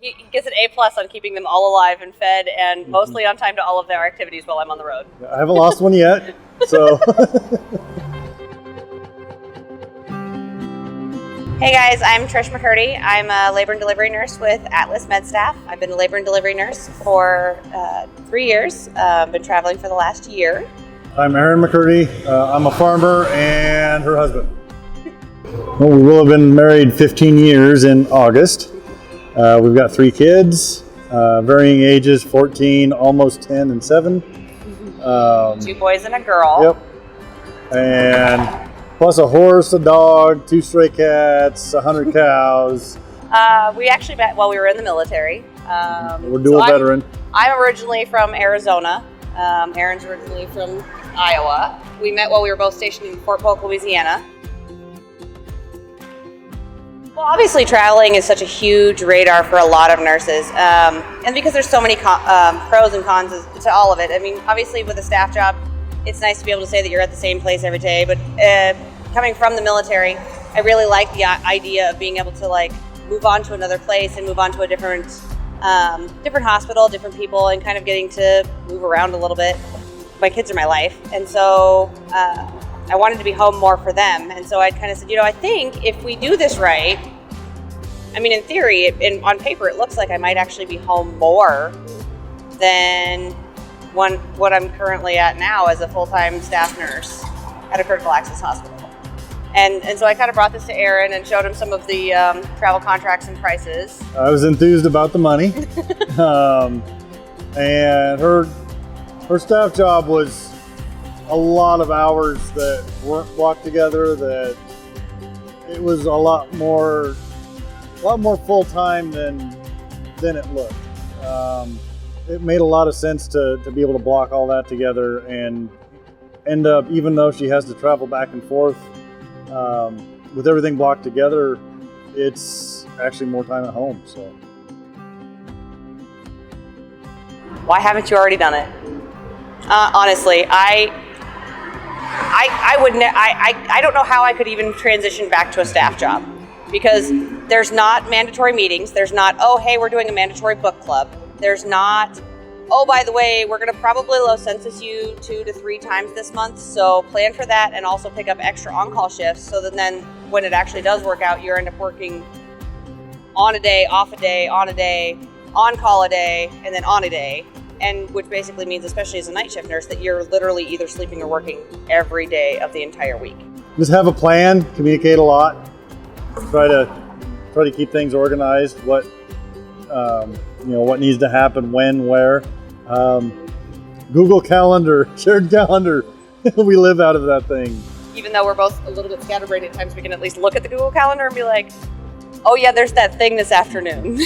He gets an A+ on keeping them all alive and fed and mostly on time to all of their activities while I'm on the road. I haven't lost one yet, so. Hey guys, I'm Trish McCurdy. I'm a labor and delivery nurse with Atlas MedStaff. I've been a labor and delivery nurse for 3 years. Been traveling for the last year. I'm Aaron McCurdy. I'm a farmer and her husband. Well, we will have been married 15 years in August. We've got 3 kids, varying ages, 14, almost 10, and 7. 2 boys and a girl. Yep. And plus a horse, a dog, 2 stray cats, 100 cows. We actually met while we were in the military. We're dual veteran. I'm originally from Arizona. Aaron's originally from Iowa. We met while we were both stationed in Fort Polk, Louisiana. Well, obviously traveling is such a huge radar for a lot of nurses. And because there's so many pros and cons to all of it. I mean, obviously with a staff job, it's nice to be able to say that you're at the same place every day. But coming from the military, I really like the idea of being able to like move on to another place and move on to a different hospital, different people, and kind of getting to move around a little bit. My kids are my life. And so I wanted to be home more for them. And so I kind of said, I think if we do this right, I mean, in theory, on paper, it looks like I might actually be home more than what I'm currently at now as a full-time staff nurse at a critical access hospital. And so I kind of brought this to Aaron and showed him some of the travel contracts and prices. I was enthused about the money. And her staff job was a lot of hours that weren't blocked together, that it was a lot more full-time than it looked. It made a lot of sense to be able to block all that together and end up, even though she has to travel back and forth, with everything blocked together, it's actually more time at home. So, why haven't you already done it? Honestly, I don't know how I could even transition back to a staff job, because there's not mandatory meetings. There's not, oh, hey, we're doing a mandatory book club. There's not, oh, by the way, we're going to probably low census you 2 to 3 times this month. So plan for that and also pick up extra on-call shifts. So that then when it actually does work out, you end up working on a day, off a day, on a day, on call a day, and then on a day. And which basically means, especially as a night shift nurse, that you're literally either sleeping or working every day of the entire week. Just have a plan, communicate a lot, try to keep things organized, what needs to happen, when, where. Google Calendar, shared calendar, we live out of that thing. Even though we're both a little bit scatterbrained at times, we can at least look at the Google Calendar and be like, oh yeah, there's that thing this afternoon.